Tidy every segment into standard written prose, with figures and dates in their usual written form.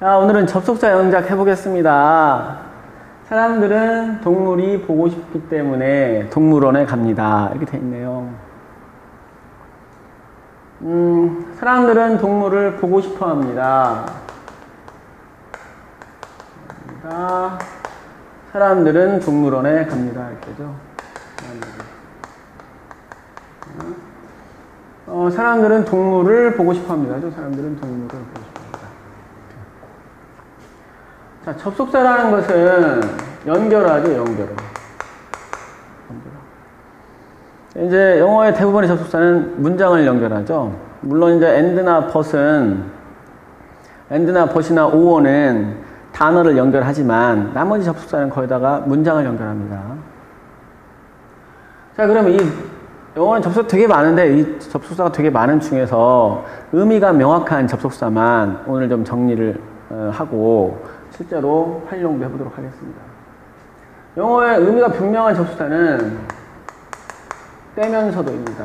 자, 오늘은 접속사 영작 해보겠습니다. 사람들은 동물이 보고 싶기 때문에 동물원에 갑니다. 이렇게 돼 있네요. 사람들은 동물을 보고 싶어 합니다. 사람들은 동물원에 갑니다. 이렇게죠. 사람들은 동물을 보고 싶어 합니다. 사람들은 동물을 보고 싶어 합니다. 자, 접속사라는 것은 연결하죠, 연결. 이제 영어의 대부분의 접속사는 문장을 연결하죠. 물론 이제 and나 but이나 or는 단어를 연결하지만 나머지 접속사는 거기다가 문장을 연결합니다. 자, 그러면 이 영어는 접속사 되게 많은데 이 접속사가 되게 많은 중에서 의미가 명확한 접속사만 오늘 좀 정리를 하고 실제로 활용도 해보도록 하겠습니다. 영어의 의미가 분명한 접속사는 떼면서도입니다.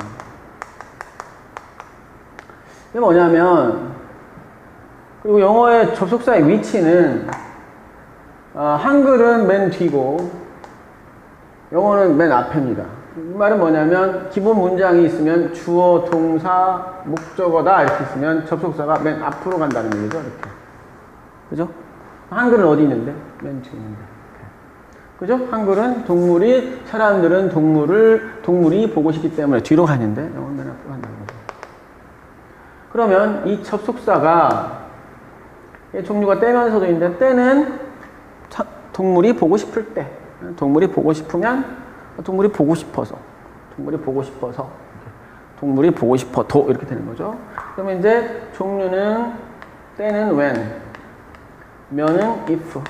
이게 뭐냐면, 그리고 영어의 접속사의 위치는 한글은 맨 뒤고 영어는 맨 앞입니다. 이 말은 뭐냐면 기본 문장이 있으면 주어, 동사, 목적어다 이렇게 있으면 접속사가 맨 앞으로 간다는 얘기죠. 이렇게. 그죠? 한글은 어디 있는데? 맨 뒤에 있는데. 그죠? 한글은 사람들은 동물이 보고 싶기 때문에 뒤로 가는데 영어는 맨 앞으로 간다는 거죠. 그러면 이 접속사가 종류가 떼면서도 있는데 때는 동물이 보고 싶을 때, 동물이 보고 싶으면 동물이 보고 싶어서 동물이 보고 싶어도 이렇게 되는 거죠. 그러면 이제 종류는 때는 when, 면은 if,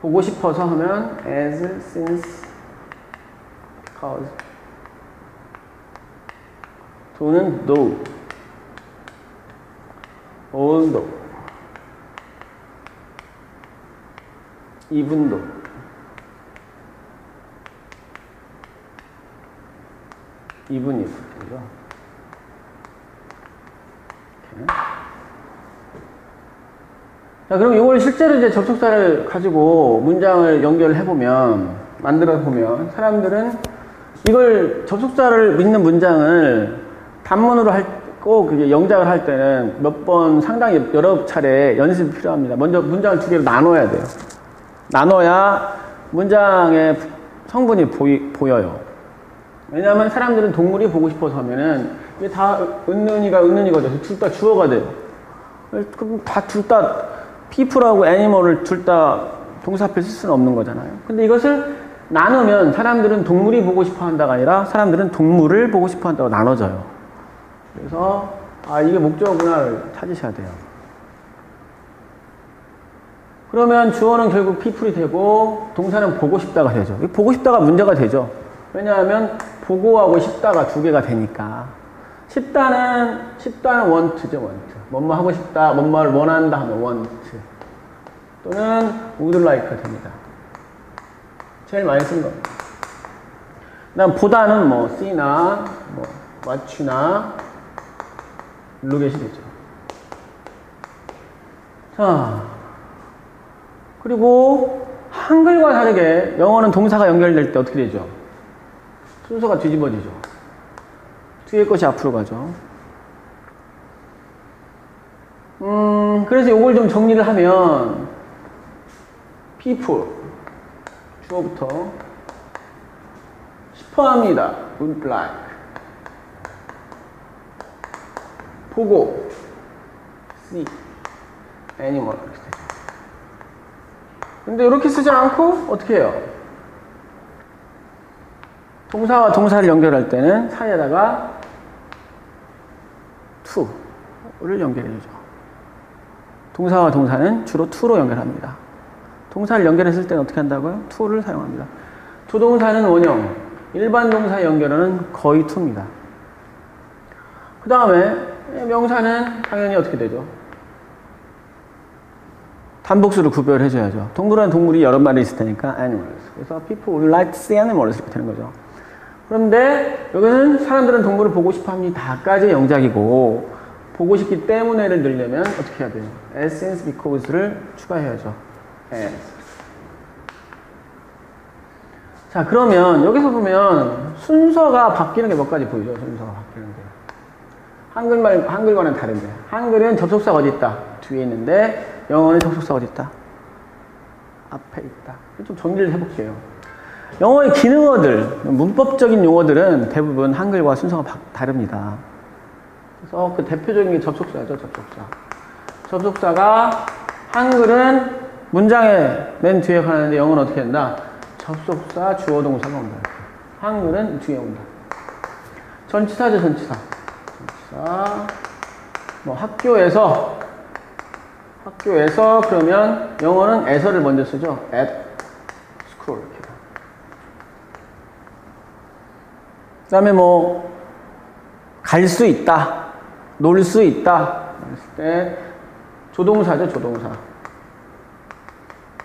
보고 싶어서 하면 as, since, because, 도는 though, although, even though, even if, 그죠? 자, 그럼 이걸 실제로 이제 접속사를 가지고 문장을 만들어 보면, 사람들은 이걸 접속사를 있는 문장을 단문으로 꼭 영작을 할 때는 상당히 여러 차례 연습이 필요합니다. 먼저 문장을 두 개로 나눠야 돼요. 나눠야 문장의 성분이 보여요. 왜냐하면 사람들은 동물이 보고 싶어서 하면은 이게 다 은는이거든요. 둘 다 주어가 돼요. 그럼 둘 다 people하고 animal을 둘 다 동사 앞에 쓸 수는 없는 거잖아요. 근데 이것을 나누면 사람들은 동물이 보고 싶어 한다가 아니라 사람들은 동물을 보고 싶어 한다고 나눠져요. 그래서 이게 목적어구나를 찾으셔야 돼요. 그러면 주어는 결국 people이 되고 동사는 보고 싶다가 되죠. 보고 싶다가 문제가 되죠. 왜냐하면 보고하고 싶다가 두 개가 되니까. 싶다는 want죠, want. 뭐뭐 하고 싶다, 뭐뭐를 원한다 하면 want. 또는 would like가 됩니다. 제일 많이 쓴 겁니다. 그다음 보다는 뭐 see나 뭐 watch나 look이 되죠. 자, 그리고 한글과 다르게 영어는 동사가 연결될 때 어떻게 되죠? 순서가 뒤집어지죠. 뒤에 것이 앞으로 가죠. 그래서 이걸 좀 정리를 하면 people, 주어부터 싶어합니다. would like. 보고 see, animal 이렇게 되죠. 근데 이렇게 쓰지 않고 어떻게 해요? 동사와 동사를 연결할 때는 사이에다가 to를 연결해주죠. 동사와 동사는 주로 to로 연결합니다. 동사를 연결했을 때는 어떻게 한다고요? to를 사용합니다. 조동사는 원형, 일반 동사 연결어는 거의 to입니다. 그 다음에 명사는 당연히 어떻게 되죠? 단복수를 구별해줘야죠. 동물이 여러 마리 있을 테니까 animals. 그래서 people would like to see animals 이렇게 되는 거죠. 그런데 여기는 사람들은 동물을 보고 싶어 합니다까지 영작이고 보고 싶기 때문에를 넣으려면 어떻게 해야 돼요? as, since, because를 추가해야죠. as. 자, 그러면 여기서 보면 순서가 바뀌는 게 몇 가지 보이죠? 순서가 바뀌는 게. 한글과는 다른데. 한글은 접속사가 어디 있다? 뒤에 있는데, 영어는 접속사가 어디 있다? 앞에 있다. 좀 정리를 해볼게요. 영어의 기능어들, 문법적인 용어들은 대부분 한글과 순서가 다릅니다. 그래서 그 대표적인 게 접속사죠, 접속사. 접속사가 한글은 문장의 맨 뒤에 가는데 영어는 어떻게 된다? 접속사, 주어, 동사가 온다. 한글은 뒤에 온다. 전치사죠, 전치사. 전치사. 뭐 학교에서 그러면 영어는 에서를 먼저 쓰죠. at school. 이렇게. 그 다음에 뭐 갈 수 있다, 놀 수 있다 했을 때 조동사죠, 조동사.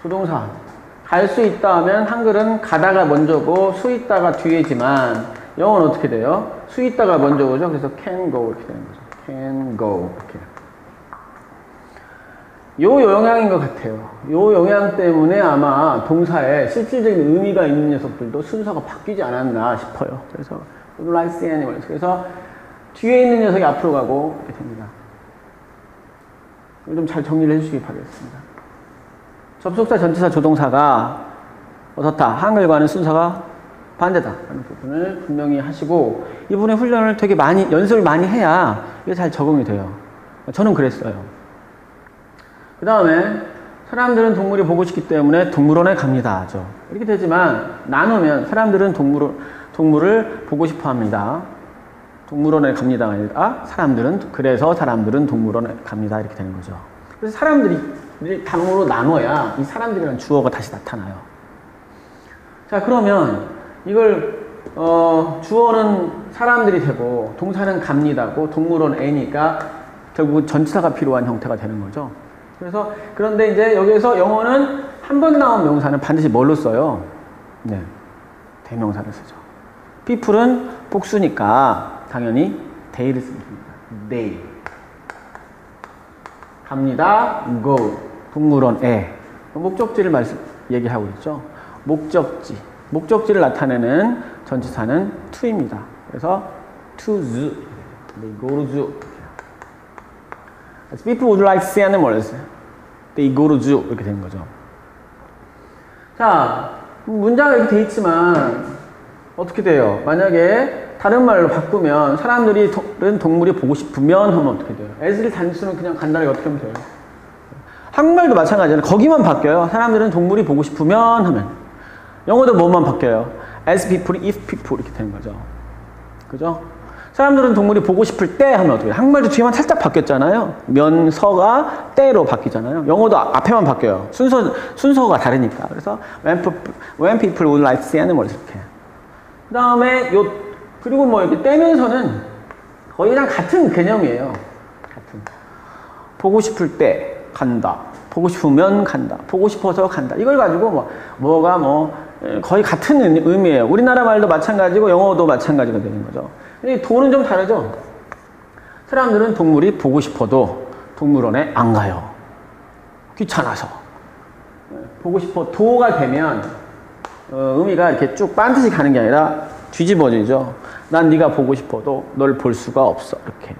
조동사. 갈 수 있다 하면 한글은 가다가 먼저고 수 있다가 뒤에지만 영어는 어떻게 돼요? 수 있다가 먼저 오죠. 그래서 can go 이렇게 되는 거죠. can go 이렇게. 요 영향인 것 같아요. 요 영향 때문에 아마 동사에 실질적인 의미가 있는 녀석들도 순서가 바뀌지 않았나 싶어요. 그래서 like the animals. 그래서 뒤에 있는 녀석이 앞으로 가고 이렇게 됩니다. 좀 잘 정리를 해주시기 바라겠습니다. 접속사, 전치사, 조동사가 어떻다? 한글과는 순서가 반대다 라는 부분을 분명히 하시고 이 부분의 훈련을 되게 많이 연습을 많이 해야 이게 잘 적응이 돼요. 저는 그랬어요. 그 다음에 사람들은 동물이 보고 싶기 때문에 동물원에 갑니다 하죠. 이렇게 되지만 나누면 사람들은 동물을 보고 싶어 합니다. 동물원에 갑니다가 아니라 그래서 사람들은 동물원에 갑니다 이렇게 되는 거죠. 그래서 사람들이 단어로 나눠야 이 사람들이라는 주어가 다시 나타나요. 자, 그러면 이걸 주어는 사람들이 되고 동사는 갑니다고 동물원 애니까 결국 전치사가 필요한 형태가 되는 거죠. 그래서 그런데 이제 여기에서 영어는 한 번 나온 명사는 반드시 뭘로 써요? 네, 대명사를 쓰죠. people은 복수니까 당연히 they를 씁니다. they. 갑니다. go. 동물원에. 목적지를 얘기하고 있죠. 목적지를 나타내는 전치사는 to입니다. 그래서 to zoo. They go to zoo. As people would like to see animals, they go to zoo. 이렇게 되는 거죠. 자, 문장이 이렇게 돼 있지만 어떻게 돼요? 만약에 다른 말로 바꾸면 사람들은 동물이 보고 싶으면 하면 어떻게 돼요? as를 단수는 그냥 간단하게 어떻게 하면 돼요? 한국말도 마찬가지잖아요. 거기만 바뀌어요. 사람들은 동물이 보고 싶으면 하면. 영어도 뭐만 바뀌어요? as people, if people 이렇게 되는 거죠. 그죠? 사람들은 동물이 보고 싶을 때 하면 어떻게 해요? 한국말도 뒤에만 살짝 바뀌었잖아요. 면서가 때로 바뀌잖아요. 영어도 앞에만 바뀌어요. 순서가 다르니까. 그래서 when people would like to see animals 이렇게. 그 다음에 그리고 뭐 이렇게 떼면서는 거의 다 같은 개념이에요. 보고 싶을 때 간다. 보고 싶으면 간다. 보고 싶어서 간다. 이걸 가지고 뭐가 거의 같은 의미예요. 우리나라 말도 마찬가지고 영어도 마찬가지가 되는 거죠. 근데 도는 좀 다르죠. 사람들은 동물이 보고 싶어도 동물원에 안 가요. 귀찮아서. 보고 싶어 도가 되면 의미가 이렇게 쭉 반드시 가는 게 아니라 뒤집어지죠. 난 네가 보고 싶어도 널 볼 수가 없어. 이렇게.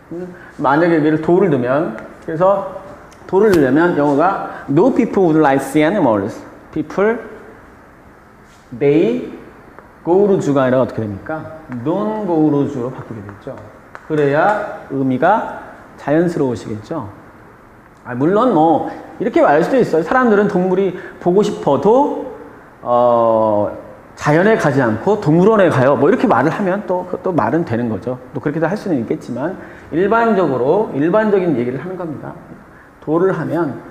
그죠? 만약에 여기를 도를 넣으면 그래서 도를 넣으면 영어가 No people would like to see animals. People they go to zoo가 아니라 어떻게 됩니까? Don't go to zoo로 바뀌게 됐죠. 그래야 의미가 자연스러우시겠죠. 물론 이렇게 말할 수도 있어요. 사람들은 동물이 보고 싶어도 자연에 가지 않고 동물원에 가요. 이렇게 말을 하면 또 말은 되는 거죠. 또 그렇게도 할 수는 있겠지만 일반적인 얘기를 하는 겁니다. 도를 하면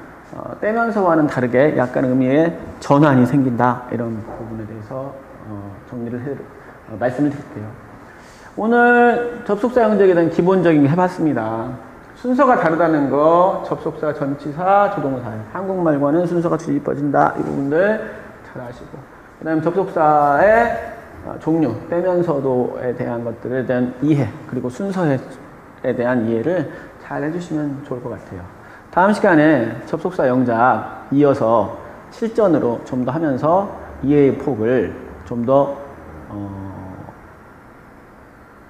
떼면서와는 다르게 약간 의미의 전환이 생긴다. 이런 부분에 대해서 말씀을 드릴게요. 오늘 접속사 형적에 대한 기본적인 거 해봤습니다. 순서가 다르다는 거, 접속사, 전치사, 조동사. 한국말과는 순서가 뒤집어진다. 이 부분들 잘 아시고. 그 다음에 접속사의 종류, 떼면서도에 대한 것들에 대한 이해, 그리고 순서의 대한 이해를 잘 해주시면 좋을 것 같아요. 다음 시간에 접속사 영작 이어서 실전으로 좀 더 하면서 이해의 폭을 좀 더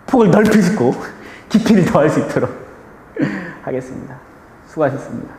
폭을 넓히고 깊이를 더할 수 있도록 하겠습니다. 수고하셨습니다.